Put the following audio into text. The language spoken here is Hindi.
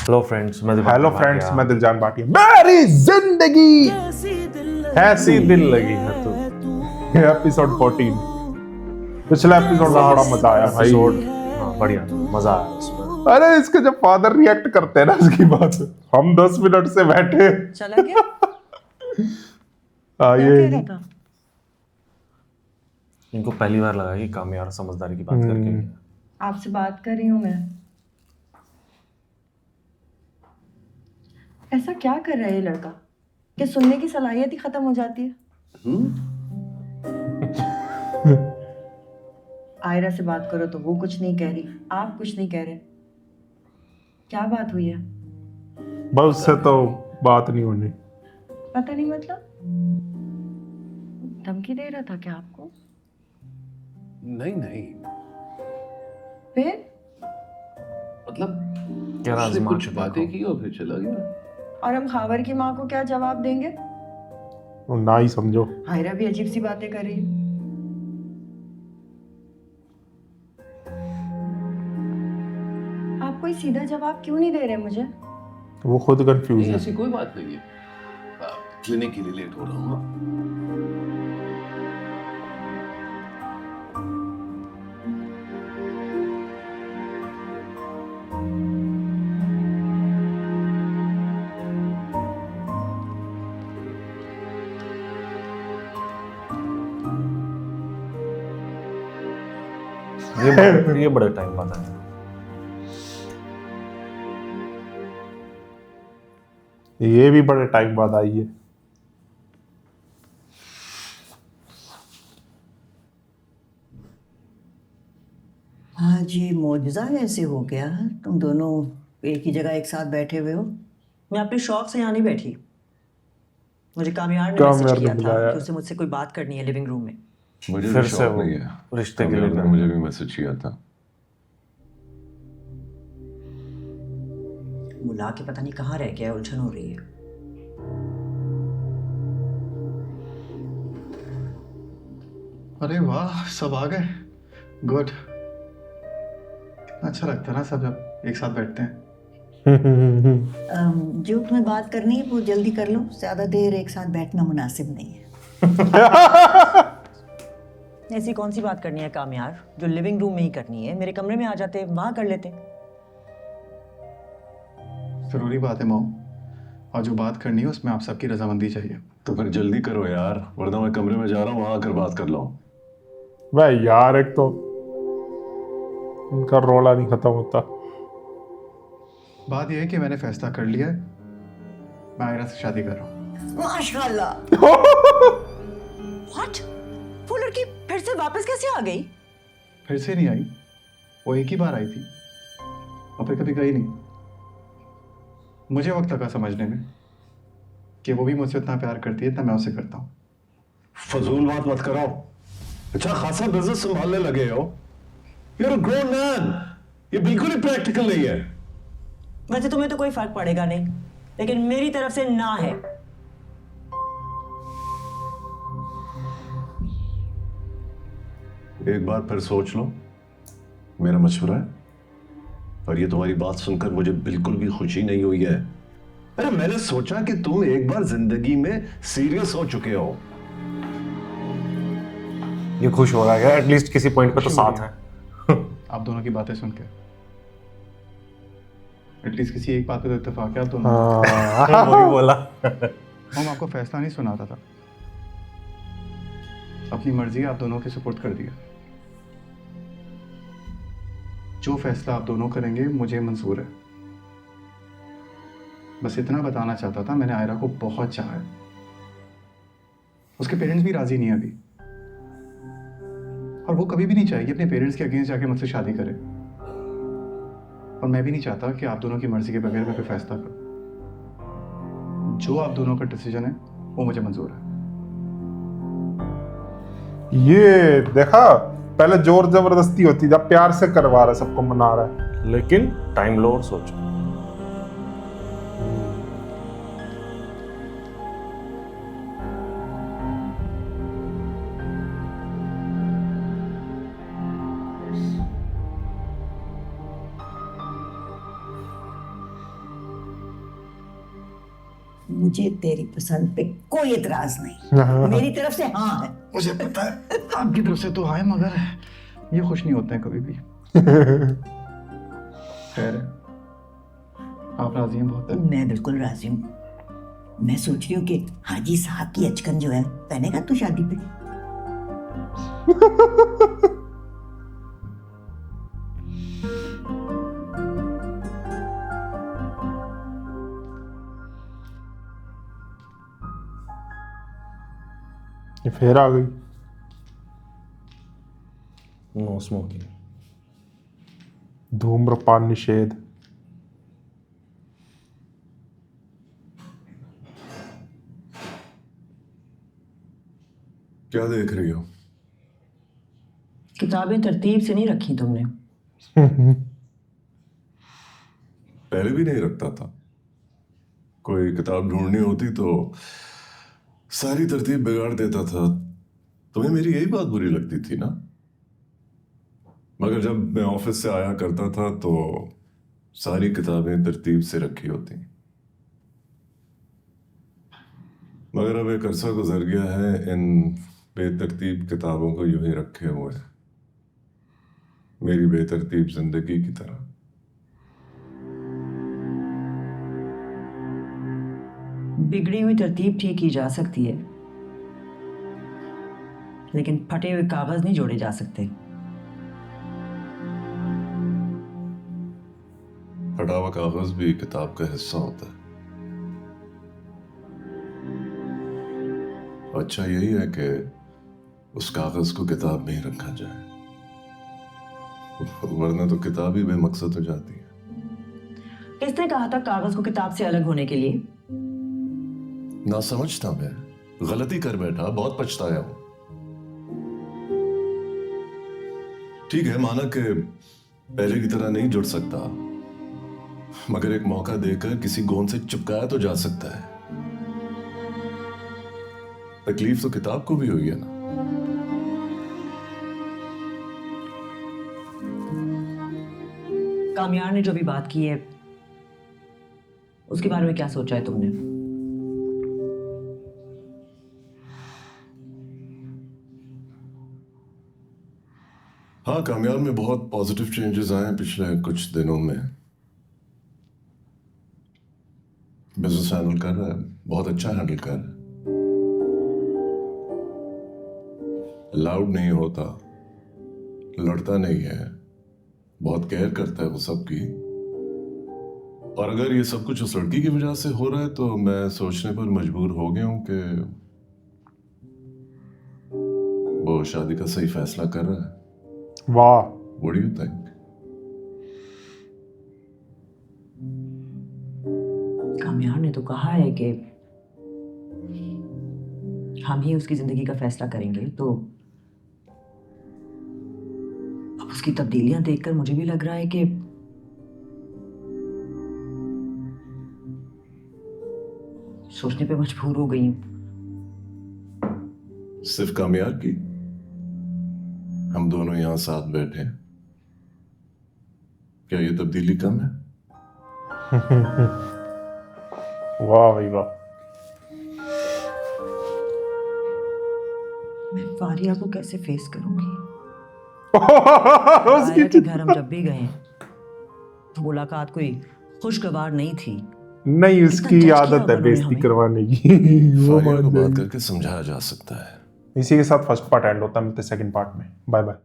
हेलो फ्रेंड्स, मैं दिलजान भाटिया। मेरी जिंदगी ऐसी दिल लगी है तो एपिसोड 14। पिछला एपिसोड में बड़ा मजा आया भाई। एपिसोड बढ़िया मजा आया उसमें। अरे इसके जब फादर रिएक्ट करते हैं ना उसकी बात, हम 10 मिनट से बैठे। चला गया? क्या ये कह रहा था? इनको पहली बार लगा कि कामयार समझदारी की बात करके आपसे बात कर रही हूँ मैं। ऐसा क्या कर रहा है ये लड़का कि सुनने की सलाहियत ही खत्म हो जाती है? आयरा से बात करो तो वो कुछ नहीं कह रही, आप कुछ नहीं कह रहे। क्या बात हुई है? बस उससे तो बात नहीं होनी। पता नहीं मतलब धमकी दे रहा था क्या आपको? नहीं फिर मतलब क्या उसने आजमा कुछ के बातें देखो। की और फिर चला गया। और हम खावर की माँ को क्या जवाब देंगे? और ना ही समझो। आयरा भी अजीब सी बातें कर रही है। आप कोई सीधा जवाब क्यों नहीं दे रहे मुझे? वो खुद कंफ्यूज नहीं है। ऐसी कोई बात नहीं है। क्लिनिक के लिए लेट हो रहा हूँ। ये बड़े टाइम बाद आया। ये भी बड़े टाइम बाद आई है। आज ये मौजूदा कैसे हो गया? तुम दोनों एक ही जगह एक साथ बैठे हुए हो। मैं अपने शौक से यहाँ नहीं बैठी। मुझे कामयार ने कामयार मैसेज ने किया था बुलाया। कि उसे मुझसे कोई बात करनी है लिविंग रूम में। मुझे फिर भी से शौक वो नहीं है। रिश्ते के लिए कामयाब ने मुझे भी मैसेज किया था। बुला के पता नहीं कहाँ रह गया, उलझन हो रही है। अरे वाह, सब आ गए। गुड। कितना अच्छा लगता है ना सब जब एक साथ बैठते हैं। जो तुम्हें बात करनी है वो जल्दी कर लो, ज्यादा देर एक साथ बैठना मुनासिब नहीं है। ऐसी कौन सी बात करनी है कामयार जो लिविंग रूम में ही करनी है? मेरे कमरे में आ जाते, वहां कर लेते। जरूरी बात है मॉम, और जो बात करनी है उसमें आप सबकी रजामंदी चाहिए। तो फिर जल्दी करो यार, वरना मैं कमरे में जा रहा हूँ, वहां आकर बात कर लो। भाई यार, एक तो उनका रोला नहीं खत्म होता। बात यह है कि मैंने फैसला कर लिया है, मैं आयरा से शादी कर रहा हूँ। माशाल्लाह। व्हाट? वो लड़की फिर से वापस कैसे आ गई? फिर से नहीं आई, वो एक ही बार आई थी और फिर कभी गई नहीं। मुझे वक्त लगा समझने में कि वो भी मुझसे उतना प्यार करती है जितना मैं उससे करता हूँ। फजूल बात मत करो। अच्छा खासा बिजनेस संभालने लगे हो। You're a grown man. ये बिल्कुल ही प्रैक्टिकल नहीं है। वैसे तुम्हें तो कोई फर्क पड़ेगा नहीं, लेकिन मेरी तरफ से ना है। एक बार फिर सोच लो, मेरा मशवरा है। और ये तुम्हारी बात सुनकर मुझे बिल्कुल भी खुशी नहीं हुई है। अरे मैंने सोचा कि तुम एक बार जिंदगी में सीरियस हो चुके हो। ये खुश हो रहा है, एटलीस्ट किसी पॉइंट पे तो साथ है। आप दोनों की बातें सुन के एटलीस्ट किसी एक बात पे तो इत्तेफाक है आप दोनों। वही बोला। हम आपको फैसला नहीं सुनाता था, अपनी मर्जी आप दोनों के सुपुर्द कर दिया। जो फैसला आप दोनों करेंगे मुझे मंजूर है। बस इतना बताना चाहता था, मैंने आयरा को बहुत चाहा है। उसके पेरेंट्स भी राजी नहीं है अभी, और वो कभी भी नहीं चाहेगी अपने पेरेंट्स के अगेंस्ट जाके मुझसे शादी करे। और मैं भी नहीं चाहता कि आप दोनों की मर्जी के बगैर मैं कोई फैसला करूं। जो आप दोनों का डिसीजन है वो मुझे मंजूर है। ये देखा, पहले जोर जबरदस्ती होती, जब प्यार से करवा रहा है, सबको मना रहा है। लेकिन टाइम लो और सोचो। मुझे तेरी पसंद पे कोई एतराज नहीं, मेरी तरफ से हाँ है। मुझे पता है आपकी तरफ से तो आए, मगर ये खुश नहीं होते हैं कभी भी। खैर है, आप राजी हैं बहुत है। मैं बिल्कुल राजी हूँ। मैं सोच रही हूँ कि हाजी साहब की अचकन जो है पहनेगा तू शादी पे। ये फिर आ गई। No smoking. धूम्रपान निषेध। क्या देख रही हो? किताबें तरतीब से नहीं रखी तुमने। पहले भी नहीं रखता था। कोई किताब ढूंढनी होती तो सारी तरतीब बिगाड़ देता था। तुम्हें मेरी यही बात बुरी लगती थी ना? मगर जब मैं ऑफिस से आया करता था तो सारी किताबें तरतीब से रखी होती। मगर अब एक अरसा गुजर गया है इन बेतरतीब किताबों को यूं ही रखे हुए, मेरी बेतरतीब जिंदगी की तरह। बिगड़ी हुई तरतीब ठीक की जा सकती है, लेकिन फटे हुए कागज नहीं जोड़े जा सकते। फटा हुआ कागज भी किताब का हिस्सा होता है। अच्छा यही है कि उस कागज को किताब में ही रखा जाए, वरना तो किताब ही बेमकसद हो जाती है। किसने कहा था कागज को किताब से अलग होने के लिए? ना समझता मैं, गलती कर बैठा, बहुत पछताया हूं। ठीक है, माना कि पहले की तरह नहीं जुड़ सकता, मगर एक मौका देकर किसी गोंद से चिपकाया तो जा सकता है। तकलीफ तो किताब को भी हुई है ना। कामयार ने जो भी बात की है उसके बारे में क्या सोचा है तुमने? हाँ, कामयार में बहुत पॉजिटिव चेंजेस आए हैं पिछले कुछ दिनों में। बिजनेस हैंडल कर रहा है, बहुत अच्छा हैंडल कर रहा है। लाउड नहीं होता, लड़ता नहीं है, बहुत केयर करता है वो सबकी। और अगर ये सब कुछ उस लड़की की वजह से हो रहा है तो मैं सोचने पर मजबूर हो गया हूं कि वो शादी का सही फैसला कर रहा है। वाह। What do you think? कामयार ने तो कहा है कि हम ही उसकी जिंदगी का फैसला करेंगे, तो अब उसकी तब्दीलियां देखकर मुझे भी लग रहा है कि सोचने पे मजबूर हो गई हूं। सिर्फ कामयार की? हम दोनों यहां साथ बैठे हैं, क्या ये तब्दीली कम है? वाह भाई वाह। मैं फारिया को कैसे फेस करूंगी? उसकी फारिया के घर हम जब भी गए तो मुलाकात कोई खुशगवार नहीं थी। नहीं, कितना उसकी जज किया आदत है उन्होंने बेइज्जती हमें। करवाने की। वो फारिया को मान बात जाएगी। करके समझाया जा सकता है। इसी के साथ फर्स्ट पार्ट एंड होता है, मिलते सेकंड पार्ट में। Bye bye.